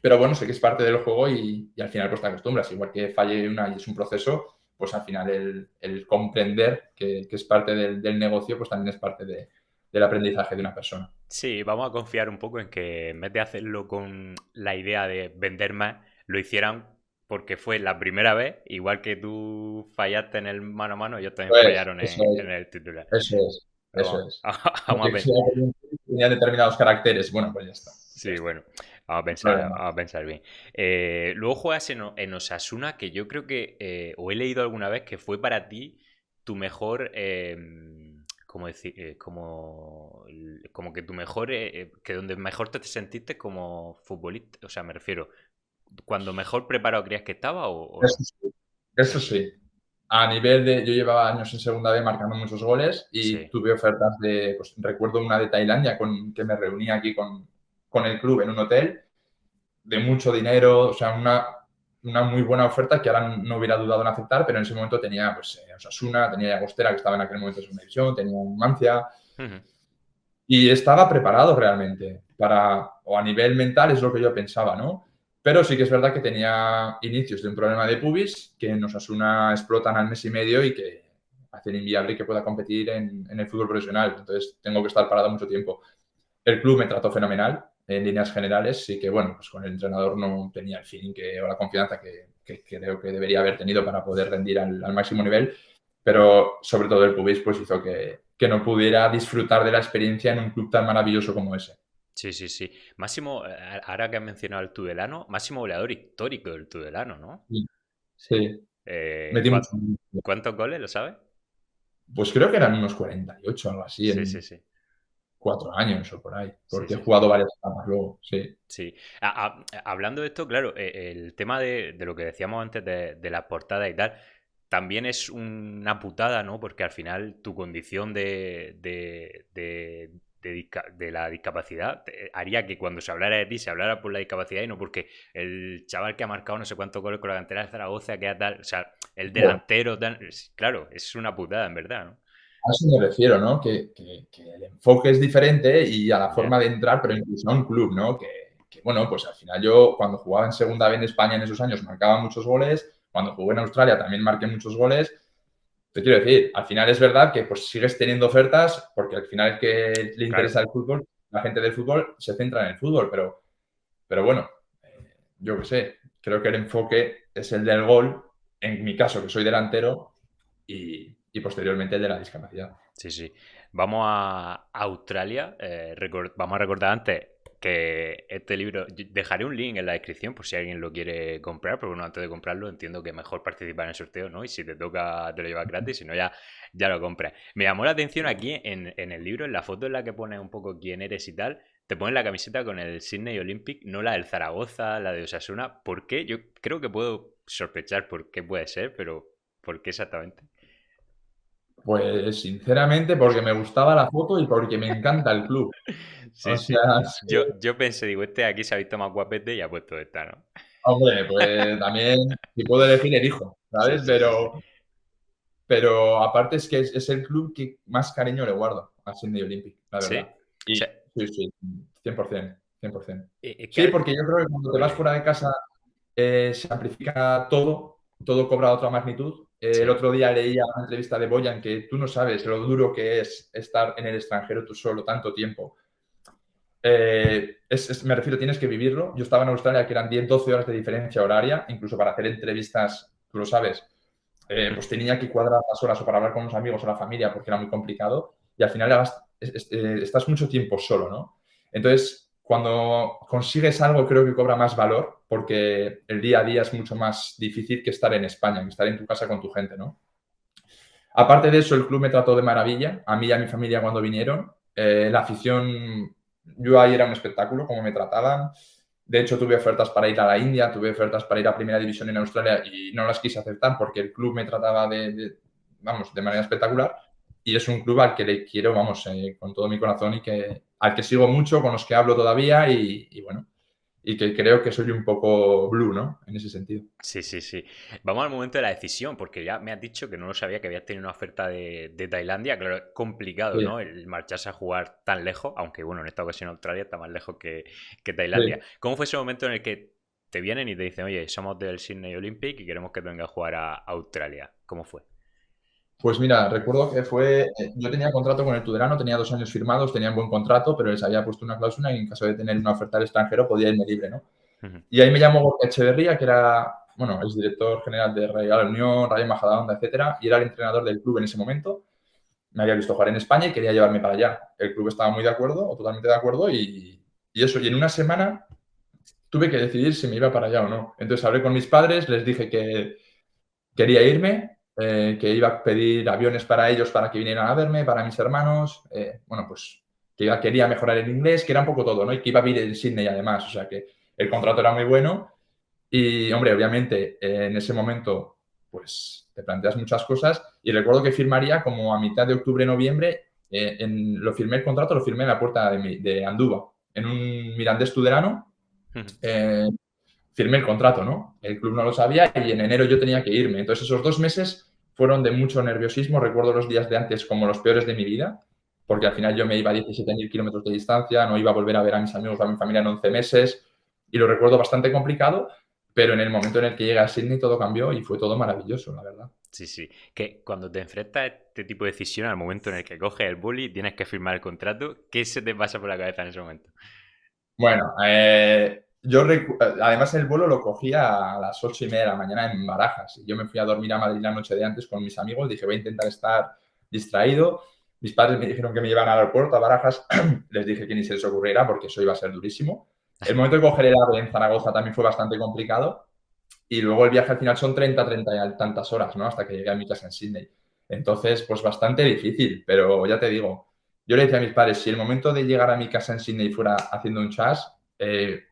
Pero bueno, sé que es parte del juego y al final pues te acostumbras. Igual que falle una y es un proceso, pues al final el comprender que es parte del negocio, pues también es parte del aprendizaje de una persona. Sí, vamos a confiar un poco en que en vez de hacerlo con la idea de vender más, lo hicieran porque fue la primera vez, igual que tú fallaste en el mano a mano, ellos también Pues, fallaron eso en el titular. es, eso es, Pero eso es. vamos a Porque si pensar. tenía determinados caracteres, bueno, pues ya está. Ya Sí, está. bueno, vamos a No hay pensar, problema. vamos a pensar bien. Luego juegas en Osasuna, que yo creo que, o he leído alguna vez, que fue para ti tu mejor, ¿cómo decir? Como que tu mejor, que donde mejor te sentiste como futbolista, o sea, me refiero, cuando mejor preparado creías que estaba o Eso no. sí. Eso sí. A nivel de, yo llevaba años en segunda B marcando muchos goles y Sí. tuve ofertas de, pues recuerdo una de Tailandia que me reuní aquí con el club en un hotel de mucho dinero, o sea, una muy buena oferta que ahora no hubiera dudado en aceptar, pero en ese momento tenía pues Osasuna, tenía Llagostera, que estaba en aquel momento en segunda división, tenía Numancia Ujú. y estaba preparado realmente para, o a nivel mental es lo que yo pensaba, ¿no? Pero sí que es verdad que tenía inicios de un problema de pubis que en Osasuna explotan al mes y medio y que hacen inviable que pueda competir en el fútbol profesional. Entonces tengo que estar parado mucho tiempo. El club me trató fenomenal en líneas generales, sí que bueno, pues con el entrenador no tenía el feeling o la confianza que creo que debería haber tenido para poder rendir al máximo nivel, pero sobre todo el pubis pues hizo que no pudiera disfrutar de la experiencia en un club tan maravilloso como ese. Sí, sí, sí. Máximo, ahora que has mencionado el Tudelano, máximo goleador histórico del Tudelano, ¿no? Sí, Sí. sí. Metí mucho. ¿Cuántos goles, lo sabes? Pues creo que eran unos 48 o algo así Sí, sí, en sí. 4 años o por ahí, Sí, porque he sí, sí. jugado varias etapas luego, sí. Sí. Hablando de esto, claro, el tema de lo que decíamos antes de las portadas y tal, también es una putada, ¿no? Porque al final tu condición de la discapacidad haría que cuando se hablara de ti se hablara por la discapacidad y no porque el chaval que ha marcado no sé cuántos goles con la cantera de Zaragoza, que tal, o sea, el Claro. delantero, tal, claro, es una putada, en verdad, ¿no? A eso me refiero, ¿no? Que el enfoque es diferente y a la Ya. forma de entrar, pero incluso a un club, ¿no? Bueno, pues al final yo cuando jugaba en Segunda B en España en esos años marcaba muchos goles, cuando jugué en Australia también marqué muchos goles. Te quiero decir, al final es verdad que pues sigues teniendo ofertas porque al final el que le Claro. interesa el fútbol, la gente del fútbol se centra en el fútbol, pero bueno, yo qué sé, creo que el enfoque es el del gol, en mi caso que soy delantero y posteriormente el de la discapacidad. Sí, sí. Vamos a Australia. Vamos a recordar antes que este libro, dejaré un link en la descripción por si alguien lo quiere comprar, pero bueno, antes de comprarlo entiendo que mejor participar en el sorteo, ¿no? Y si te toca te lo llevas gratis, si no ya lo compras. Me llamó la atención aquí en el libro, en la foto en la que pone un poco quién eres y tal, te pones la camiseta con el Sydney Olympic, no la del Zaragoza, la de Osasuna. ¿Por qué? Yo creo que puedo sospechar por qué puede ser, pero ¿por qué exactamente? Pues sinceramente porque me gustaba la foto y porque me encanta el club. Sí, O sí. sea, es que, Yo pensé, digo, este aquí se ha visto más guapete y ha puesto esta, ¿no? hombre, pues también si puedo elegir, elijo, Sí, ¿sabes? sí, sí, sí. Pero aparte es que es el club que más cariño le guardo a Sydney Olympic, la Sí. verdad. O Y sea, sí, sí, 100%, 100%. es Sí, que... porque yo creo que cuando te vas Dime, fuera dime. de casa se amplifica todo, todo cobra otra magnitud. El Sí. otro día leía una entrevista de Boyan que tú no sabes lo duro que es estar en el extranjero tú solo tanto tiempo. Me refiero, tienes que vivirlo. Yo estaba en Australia, que eran 10 12 horas de diferencia horaria, incluso para hacer entrevistas, tú lo sabes, pues tenía que cuadrar las horas o para hablar con los amigos o la familia porque era muy complicado y al final estás mucho tiempo solo, ¿no? Entonces, cuando consigues algo, creo que cobra más valor porque el día a día es mucho más difícil que estar en España, que estar en tu casa con tu gente, ¿no? Aparte de eso, el club me trató de maravilla, a mí y a mi familia cuando vinieron. La afición, yo ahí era un espectáculo, como me trataban. De hecho, tuve ofertas para ir a la India, tuve ofertas para ir a Primera División en Australia y no las quise aceptar porque el club me trataba vamos, de manera espectacular. Y es un club al que le quiero, vamos, con todo mi corazón y al que sigo mucho, con los que hablo todavía y bueno, y que creo que soy un poco blue, ¿no? En ese sentido. Sí, sí, sí. Vamos al momento de la decisión, porque ya me has dicho que no lo sabía, que habías tenido una oferta de Tailandia. Claro, es complicado, Sí, ¿no? El marcharse a jugar tan lejos, aunque bueno, en esta ocasión Australia está más lejos que Tailandia. sí. ¿Cómo fue ese momento en el que te vienen y te dicen, oye, somos del Sydney Olympic y queremos que te vengas a jugar a Australia? ¿Cómo fue? Pues mira, recuerdo que yo tenía contrato con el Tudelano, tenía 2 años firmados, tenía un buen contrato, pero les había puesto una cláusula y en caso de tener una oferta al extranjero podía irme libre, ¿no? Ujú. Y ahí me llamó Gorka Echeverría, que era, bueno, es director general de Real Unión, Radio Majadahonda, etcétera, y era el entrenador del club en ese momento. Me había visto jugar en España y quería llevarme para allá. El club estaba muy de acuerdo, o totalmente de acuerdo, y eso. Y en una semana tuve que decidir si me iba para allá o no. Entonces hablé con mis padres, les dije que quería irme, que iba a pedir aviones para ellos para que vinieran a verme, para mis hermanos, bueno, pues que quería mejorar el inglés, que era un poco todo, ¿no? Y que iba a vivir en Sydney además, o sea que el contrato era muy bueno y, hombre, obviamente en ese momento, pues te planteas muchas cosas y recuerdo que firmaría como a mitad de octubre, noviembre, lo firmé el contrato, lo firmé en la puerta de Anduba, en un Mirandés Tudelano, Ujú. eh, firmé el contrato, ¿no? El club no lo sabía y en enero yo tenía que irme. Entonces esos 2 meses fueron de mucho nerviosismo. Recuerdo los días de antes como los peores de mi vida, porque al final yo me iba a 17.000 kilómetros de distancia, no iba a volver a ver a mis amigos, a mi familia en 11 meses y lo recuerdo bastante complicado, pero en el momento en el que llegué a Sydney todo cambió y fue todo maravilloso, la verdad. Sí, sí. Que cuando te enfrentas a este tipo de decisión, al momento en el que coges el boli y tienes que firmar el contrato, ¿qué se te pasa por la cabeza en ese momento? Bueno, además el vuelo lo cogía a las 8:30 de la mañana en Barajas. Y yo me fui a dormir a Madrid la noche de antes con mis amigos. Dije, voy a intentar estar distraído. Mis padres me dijeron que me iban al aeropuerto, a Barajas. Les dije que ni se les ocurriera porque eso iba a ser durísimo. El momento de coger el AVE en Zaragoza también fue bastante complicado. Y luego el viaje al final son 30 y tantas horas, ¿no? Hasta que llegué a mi casa en Sydney. Entonces, pues bastante difícil, pero ya te digo, yo le decía a mis padres, si el momento de llegar a mi casa en Sydney fuera haciendo un chas,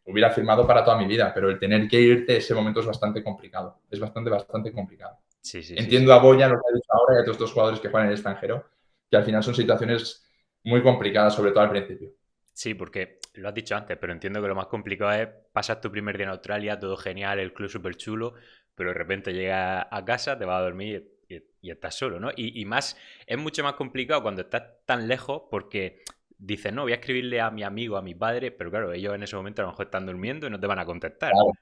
hubiera firmado para toda mi vida, pero el tener que irte ese momento es bastante complicado. Es bastante, bastante complicado. Sí, sí, sí, Entiendo sí. a Boya, lo que ha dicho ahora, y a todos estos jugadores que juegan en el extranjero, que al final son situaciones muy complicadas, sobre todo al principio. Sí, porque lo has dicho antes, pero entiendo que lo más complicado es pasar tu primer día en Australia, todo genial, el club súper chulo, pero de repente llegas a casa, te vas a dormir y estás solo, ¿no? Y más, es mucho más complicado cuando estás tan lejos porque dices, no, voy a escribirle a mi amigo, a mi padre, pero claro, ellos en ese momento a lo mejor están durmiendo y no te van a contestar. Claro,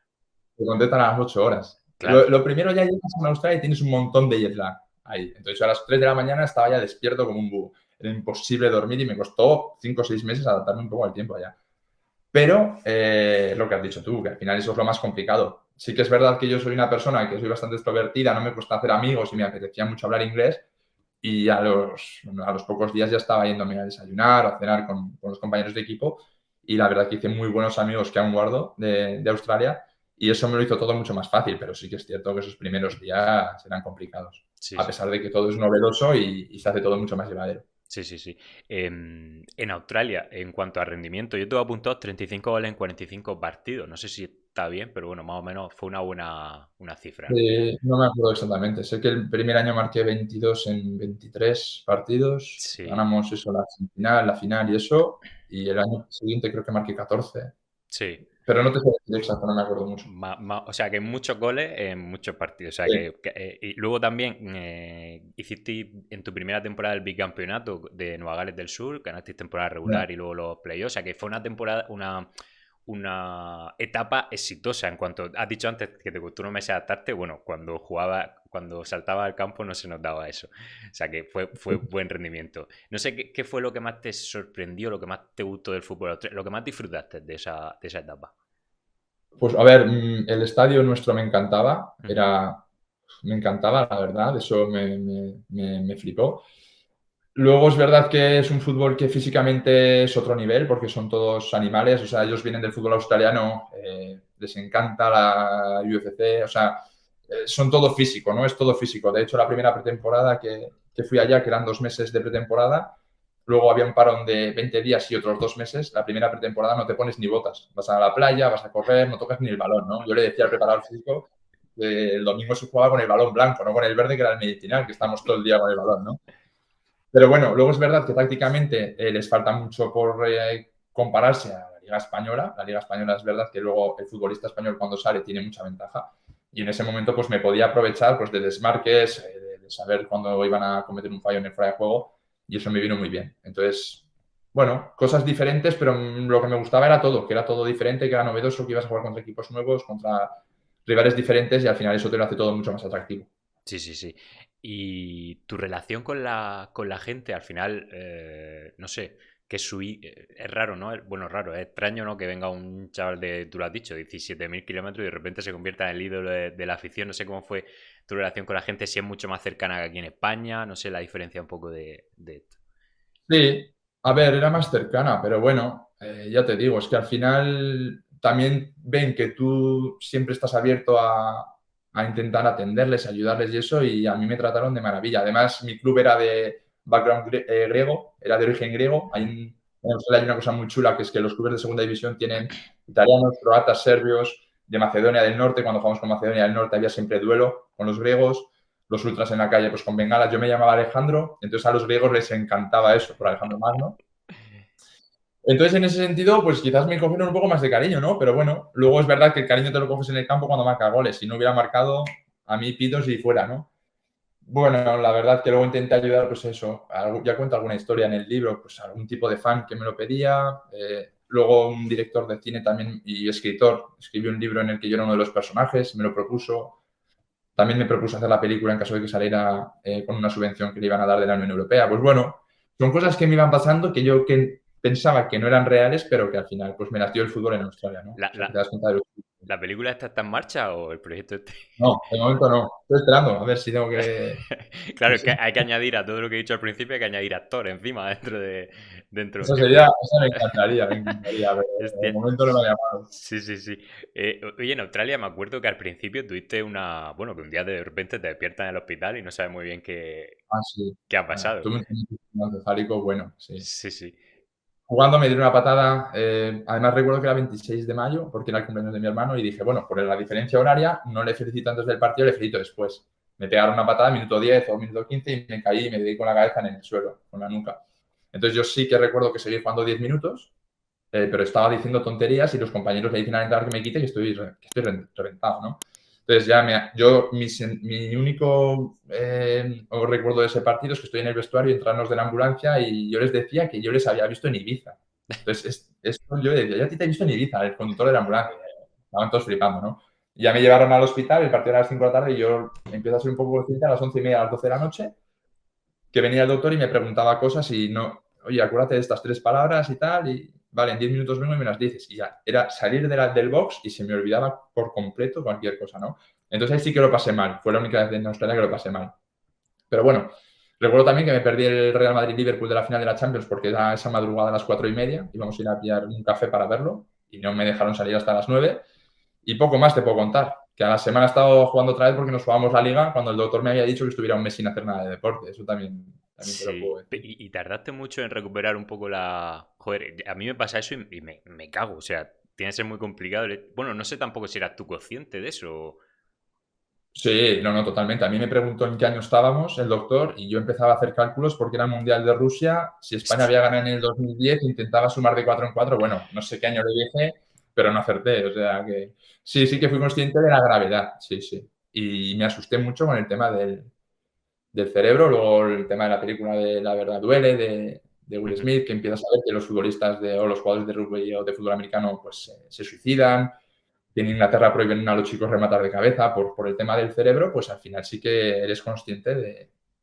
te contestan a las 8 horas. Claro, Lo primero, ya llegas a Australia y tienes un montón de jet lag ahí. Entonces yo a las 3 de la mañana estaba ya despierto como un búho. Era imposible dormir y me costó 5 o 6 meses adaptarme un poco al tiempo allá. Pero lo que has dicho tú, que al final eso es lo más complicado. Sí que es verdad que yo soy una persona que soy bastante extrovertida, no me cuesta hacer amigos y me apetecía mucho hablar inglés. Y a los pocos días ya estaba yéndome a desayunar o a cenar con los compañeros de equipo. Y la verdad que hice muy buenos amigos que aún guardo de Australia. Y eso me lo hizo todo mucho más fácil. Pero sí que es cierto que esos primeros días eran complicados. sí, A sí. pesar de que todo es novedoso y se hace todo mucho más llevadero. Sí, sí, sí. En Australia, en cuanto a rendimiento, yo tengo apuntado 35 goles en 45 partidos. No sé si está bien, pero bueno, más o menos fue una cifra, ¿no? No me acuerdo exactamente. Sé que el primer año marqué 22 en 23 partidos. Sí, Ganamos eso, la semifinal, la final y eso. Y el año siguiente creo que marqué 14. sí. Pero no te sé decir exacto, no me acuerdo mucho. O sea, que muchos goles en muchos partidos. O sea, Sí, y luego también hiciste en tu primera temporada el bicampeonato de Nueva Gales del Sur, ganaste temporada ya. regular y luego los playoffs. O sea, que fue una temporada, una etapa exitosa. En cuanto has dicho antes que te costó unos meses adaptarte, bueno, cuando jugaba, cuando saltaba al campo no se notaba eso. O sea, que fue buen rendimiento. No sé qué fue lo que más te sorprendió, lo que más te gustó del fútbol, lo que más disfrutaste de esa etapa. Pues a ver, el estadio nuestro me encantaba. Ujú. Me encantaba, la verdad. Eso me flipó. Luego es verdad que es un fútbol que físicamente es otro nivel porque son todos animales, o sea, ellos vienen del fútbol australiano, les encanta la UFC, o sea, son todo físico, ¿no? Es todo físico. De hecho, la primera pretemporada que fui allá, que eran 2 meses de pretemporada, luego había un parón de 20 días y otros 2 meses. La primera pretemporada no te pones ni botas, vas a la playa, vas a correr, no tocas ni el balón, ¿no? Yo le decía al preparador físico que el domingo se jugaba con el balón blanco, no con el verde, que era el medicinal, que estamos todo el día con el balón, ¿no? Pero bueno, luego es verdad que tácticamente les falta mucho por compararse a la Liga Española. La Liga Española es verdad que luego el futbolista español cuando sale tiene mucha ventaja. Y en ese momento pues me podía aprovechar pues de desmarques, de saber cuándo iban a cometer un fallo en el fuera de juego. Y eso me vino muy bien. Entonces, bueno, cosas diferentes, pero lo que me gustaba era todo, que era todo diferente, que era novedoso, que ibas a jugar contra equipos nuevos, contra rivales diferentes y al final eso te lo hace todo mucho más atractivo. Sí, sí, sí. Y tu relación con la gente, al final, no sé, es raro, ¿no? Bueno, raro, es extraño, ¿no? Que venga un chaval de, tú lo has dicho, 17.000 kilómetros y de repente se convierta en el ídolo de la afición. No sé cómo fue tu relación con la gente, si es mucho más cercana que aquí en España, no sé la diferencia un poco de esto. Sí, a ver, era más cercana, pero bueno, ya te digo, es que al final también ven que tú siempre estás abierto a intentar atenderles, ayudarles y eso, y a mí me trataron de maravilla. Además, mi club era de background griego, era de origen griego. En Australia hay una cosa muy chula, que es que los clubes de segunda división tienen italianos, croatas, serbios, de Macedonia del Norte. Cuando jugamos con Macedonia del Norte había siempre duelo con los griegos, los ultras en la calle pues con bengalas. Yo me llamaba Alejandro, entonces a los griegos les encantaba eso por Alejandro Magno. Entonces, en ese sentido, pues quizás me cogieron un poco más de cariño, ¿no? Pero bueno, luego es verdad que el cariño te lo coges en el campo cuando marca goles. Si no hubiera marcado, a mí pitos y fuera, ¿no? Bueno, la verdad que luego intenté ayudar, pues eso. Ya cuento alguna historia en el libro, pues algún tipo de fan que me lo pedía. Luego un director de cine también y escritor escribió un libro en el que yo era uno de los personajes, me lo propuso. También me propuso hacer la película en caso de que saliera con una subvención que le iban a dar de la Unión Europea. Pues bueno, son cosas que me iban pasando que yo que pensaba que no eran reales, pero que al final pues me las dio el fútbol en Australia, ¿no? ¿La, O sea, que te la, das cuenta de lo que... la película está en marcha o el proyecto este? No, de momento no. Estoy esperando a ver si tengo que... Claro, es que hay que añadir a todo lo que he dicho al principio, hay que añadir actor encima dentro de un Eso tiempo. sería, eso me encantaría, pero de Hostia. momento no me ha llamado. Sí, sí, sí. Oye, en Australia me acuerdo que al principio tuviste una... Bueno, que un día de repente te despiertas en el hospital y no sabes muy bien Ah, sí. qué ha Bueno, pasado. tuve un encefálico bueno, sí. Sí, sí. Jugando me dieron una patada, además recuerdo que era 26 de mayo, porque era el cumpleaños de mi hermano, y dije, bueno, por la diferencia horaria, no le felicito antes del partido, le felicito después. Me pegaron una patada minuto 10 o minuto 15 y me caí y me di con la cabeza en el suelo, con la nuca. Entonces yo sí que recuerdo que seguí jugando 10 minutos, pero estaba diciendo tonterías y los compañeros le dicen al entrar que me quite, que estoy reventado, ¿no? Entonces ya mi único recuerdo de ese partido es que estoy en el vestuario, entrarnos de la ambulancia y yo les decía que yo les había visto en Ibiza. Entonces, yo le decía, yo a ti te he visto en Ibiza, el conductor de la ambulancia. Estaban todos flipando, ¿no? Y ya me llevaron al hospital, el partido era a las 5 de la tarde y yo empiezo a ser un poco consciente a las 11:30, a las 12 de la noche, que venía el doctor y me preguntaba cosas y no, oye, acuérdate de estas 3 palabras y tal, y vale, en 10 minutos vengo y me las dices. Y ya, era salir del box y se me olvidaba por completo cualquier cosa, ¿no? Entonces ahí sí que lo pasé mal, fue la única vez en Australia que lo pasé mal. Pero bueno, recuerdo también que me perdí el Real Madrid-Liverpool de la final de la Champions porque era esa madrugada a las 4:30, íbamos a ir a pillar un café para verlo y no me dejaron salir hasta las 9. Y poco más te puedo contar, que a la semana he estado jugando otra vez porque nos jugábamos la liga cuando el doctor me había dicho que estuviera un mes sin hacer nada de deporte. Eso también te lo puedo Sí. decir. Y tardaste mucho en recuperar un poco la... Joder, a mí me pasa eso y me cago. O sea, tiene que ser muy complicado. Bueno, no sé tampoco si eras tú consciente de eso. Sí, no, no, totalmente. A mí me preguntó en qué año estábamos el doctor y yo empezaba a hacer cálculos porque era el Mundial de Rusia. Si España había ganado en el 2010, intentaba sumar de 4 en 4. Bueno, no sé qué año le dije, pero no acerté. O sea que sí, sí que fui consciente de la gravedad. Sí, sí. Y me asusté mucho con el tema del cerebro. Luego el tema de la película de La verdad duele, de Will Ujú. Smith, que empiezas a ver que los futbolistas o los jugadores de rugby o de fútbol americano pues se suicidan, que en Inglaterra prohíben a los chicos rematar de cabeza por el tema del cerebro, pues al final sí que eres consciente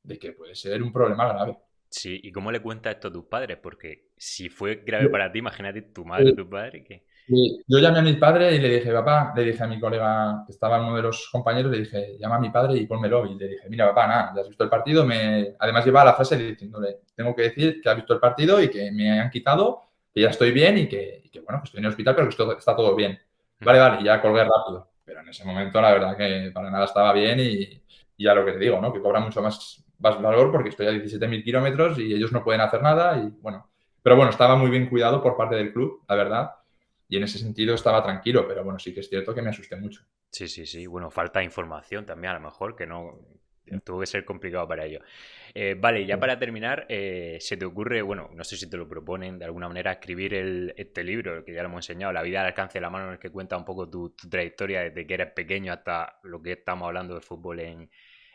de que puede ser un problema grave. Sí, ¿y cómo le cuentas esto a tus padres? Porque si fue grave para ti, imagínate tu madre o Sí, tu padre que... sí. Yo llamé a mi padre y le dije, papá, le dije a mi colega, que estaba uno de los compañeros, le dije, llama a mi padre y pónmelo. Y le dije, mira, papá, nada, ya has visto el partido. Además llevaba la frase diciéndole, tengo que decir que has visto el partido y que me han quitado, que ya estoy bien y que, bueno, que estoy en el hospital, pero que está todo bien. Vale, Ujú. vale, y ya colgué rápido. Pero en ese momento la verdad que para nada estaba bien y ya lo que te digo, ¿no? Que cobra mucho más valor porque estoy a 17.000 kilómetros y ellos no pueden hacer nada y bueno. Pero bueno, estaba muy bien cuidado por parte del club, la verdad. Y en ese sentido estaba tranquilo, pero bueno, sí que es cierto que me asusté mucho. Sí, sí, sí. Bueno, falta información también, a lo mejor, que no... Tuvo que ser complicado para ello. Vale, ya para terminar, ¿se te ocurre, bueno, no sé si te lo proponen de alguna manera, escribir este libro, que ya lo hemos enseñado, La vida al alcance de la mano, en el que cuenta un poco tu trayectoria desde que eres pequeño hasta lo que estamos hablando de fútbol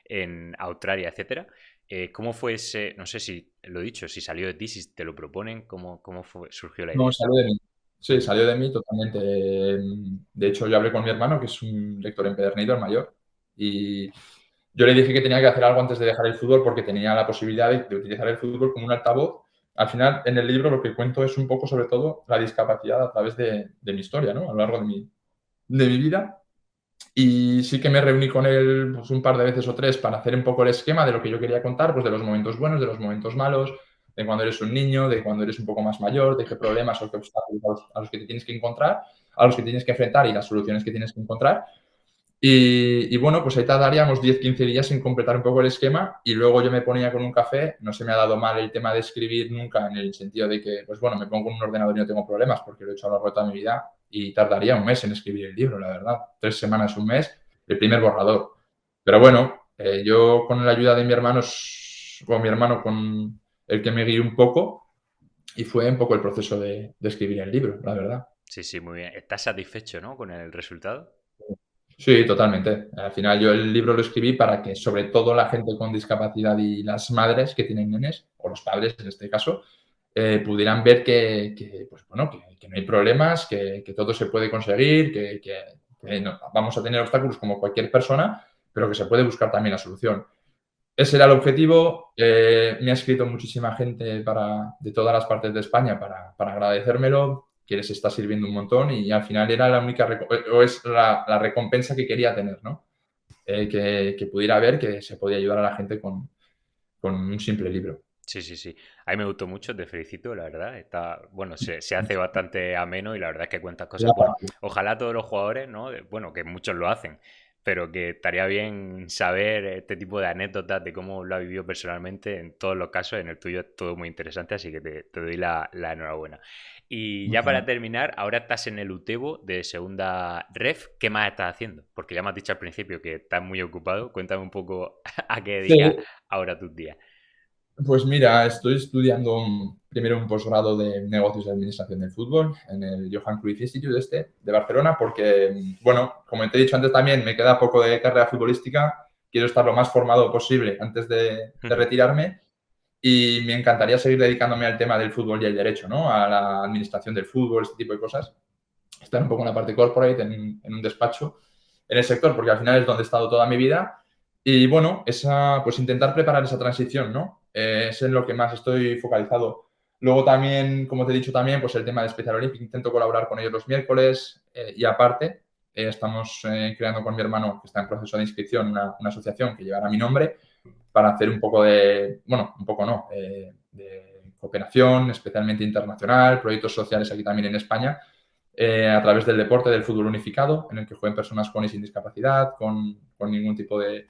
en Australia, etcétera? ¿Cómo fue ese, no sé si lo he dicho, si salió de ti, si te lo proponen, cómo surgió la No, idea? salió de mí. Sí, Ujú. salió de mí totalmente. De hecho, yo hablé con mi hermano, que es un lector empedernido, el mayor, y yo le dije que tenía que hacer algo antes de dejar el fútbol porque tenía la posibilidad de utilizar el fútbol como un altavoz. Al final, en el libro lo que cuento es un poco, sobre todo, la discapacidad a través de mi historia, ¿no? A lo largo de mi vida. Y sí que me reuní con él pues, un par de veces o tres para hacer un poco el esquema de lo que yo quería contar, pues de los momentos buenos, de los momentos malos, de cuando eres un niño, de cuando eres un poco más mayor, de qué problemas o qué obstáculos a los que te tienes que encontrar, a los que tienes que enfrentar y las soluciones que tienes que encontrar. Y bueno, pues ahí tardaríamos 10-15 días en completar un poco el esquema y luego yo me ponía con un café. No se me ha dado mal el tema de escribir nunca en el sentido de que, pues bueno, me pongo en un ordenador y no tengo problemas porque lo he hecho a lo largo de toda mi vida y tardaría un mes en escribir el libro, la verdad. 3 semanas, un mes, el primer borrador. Pero bueno, yo con la ayuda de mi hermano, o mi hermano con el que me guió un poco y fue un poco el proceso de escribir el libro, la verdad. Sí, sí, muy bien. ¿Estás satisfecho, no, con el resultado? Sí, totalmente. Al final yo el libro lo escribí para que sobre todo la gente con discapacidad y las madres que tienen nenes, o los padres en este caso, pudieran ver pues, bueno, que no hay problemas, que todo se puede conseguir, que vamos a tener obstáculos como cualquier persona, pero que se puede buscar también la solución. Ese era el objetivo. Me ha escrito muchísima gente de todas las partes de España para agradecérmelo, que les está sirviendo un montón y al final era la única, o es la recompensa que quería tener, ¿no? Que pudiera ver que se podía ayudar a la gente con un simple libro. Sí, sí, sí. A mí me gustó mucho, te felicito, la verdad. Está, bueno, se hace bastante ameno y la verdad es que cuentas cosas. Bueno, ojalá todos los jugadores, ¿no? Bueno, que muchos lo hacen, pero que estaría bien saber este tipo de anécdotas de cómo lo ha vivido personalmente en todos los casos. En el tuyo es todo muy interesante, así que te doy la enhorabuena. Y ya Muchas para gracias. terminar, ahora estás en el UTEBO de segunda ref. ¿Qué más estás haciendo? Porque ya me has dicho al principio que estás muy ocupado. Cuéntame un poco a qué Sí, dedicas ahora tus días. pues mira, estoy estudiando primero un posgrado de negocios y administración del fútbol en el Johan Cruyff Institute de Barcelona, porque, bueno, como te he dicho antes también, me queda poco de carrera futbolística, quiero estar lo más formado posible antes de retirarme y me encantaría seguir dedicándome al tema del fútbol y el derecho, ¿no? A la administración del fútbol, este tipo de cosas. Estar un poco en la parte corporate, en un despacho, en el sector, porque al final es donde he estado toda mi vida. Y bueno, pues intentar preparar esa transición, ¿no? Es en lo que más estoy focalizado. Luego también, como te he dicho también, pues el tema de Special Olympic, intento colaborar con ellos los miércoles y aparte estamos creando con mi hermano, que está en proceso de inscripción, una asociación que llevará mi nombre para hacer un poco bueno, un poco no, de cooperación, especialmente internacional, proyectos sociales aquí también en España, a través del deporte del fútbol unificado, en el que jueguen personas con y sin discapacidad, con ningún tipo de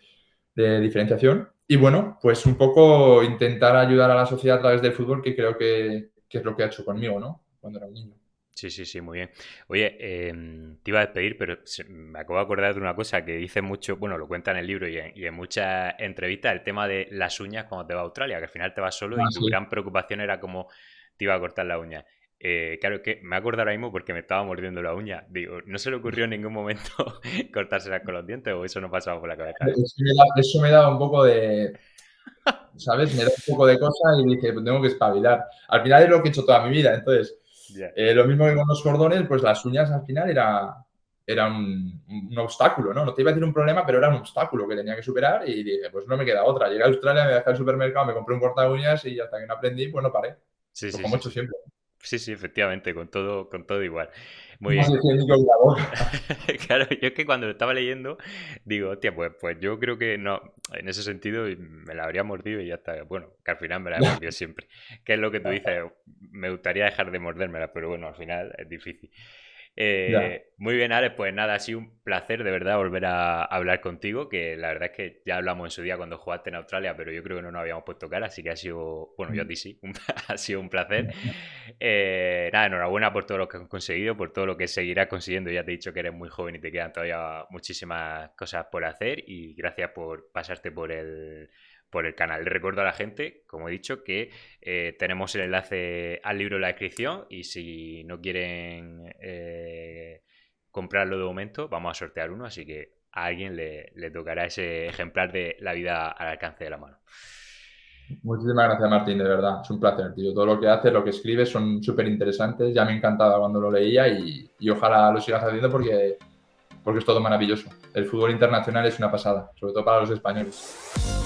diferenciación. Y bueno, pues un poco intentar ayudar a la sociedad a través del fútbol, que creo que es lo que ha hecho conmigo, ¿no? Cuando era un niño. Sí, sí, sí, muy bien. Oye, te iba a despedir, pero me acabo de acordar de una cosa que dice mucho, bueno, lo cuenta en el libro y en muchas entrevistas, el tema de las uñas cuando te vas a Australia, que al final te vas solo Ah, y tu sí. gran preocupación era cómo te iba a cortar la uña. Claro, es que me he acordado ahora mismo porque me estaba mordiendo la uña. Digo, ¿no se le ocurrió en ningún momento cortárselas con los dientes o eso no pasaba por la cabeza de él? Eso me daba un poco de, ¿sabes? Me da un poco de cosa y dije, pues tengo que espabilar. Al final es lo que he hecho toda mi vida. Entonces, Ya. lo mismo que con los cordones, pues las uñas al final era un obstáculo, ¿no? No te iba a decir un problema, pero era un obstáculo que tenía que superar y dije, pues no me queda otra. Llegué a Australia, me dejé al supermercado, me compré un corta uñas y hasta que no aprendí, pues no paré. Sí, Pues sí, como he sí, hecho sí. siempre. Sí, sí, efectivamente, con todo igual. Muy Más bien. higiénico que la boca. Claro, yo es que cuando lo estaba leyendo, digo, hostia, pues yo creo que no, en ese sentido me la habría mordido y ya está. Bueno, que al final me la he mordido siempre. Que es lo que tú dices, me gustaría dejar de mordérmela, pero bueno, al final es difícil. Ya. Muy bien, Alex, pues nada, ha sido un placer de verdad volver a hablar contigo, que la verdad es que ya hablamos en su día cuando jugaste en Australia, pero yo creo que no nos habíamos puesto cara, así que ha sido, bueno, yo a ti sí, ha sido un placer. Nada, enhorabuena por todo lo que has conseguido, por todo lo que seguirás consiguiendo. Ya te he dicho que eres muy joven y te quedan todavía muchísimas cosas por hacer y gracias por pasarte por el canal. Le recuerdo a la gente, como he dicho, que tenemos el enlace al libro en la descripción y si no quieren comprarlo de momento, vamos a sortear uno, así que a alguien le tocará ese ejemplar de La vida al alcance de la mano. Muchísimas gracias, Martín, de verdad. Es un placer, tío. Todo lo que haces, lo que escribes son súper interesantes. Ya me encantaba cuando lo leía y ojalá lo sigas haciendo porque es todo maravilloso. El fútbol internacional es una pasada, sobre todo para los españoles.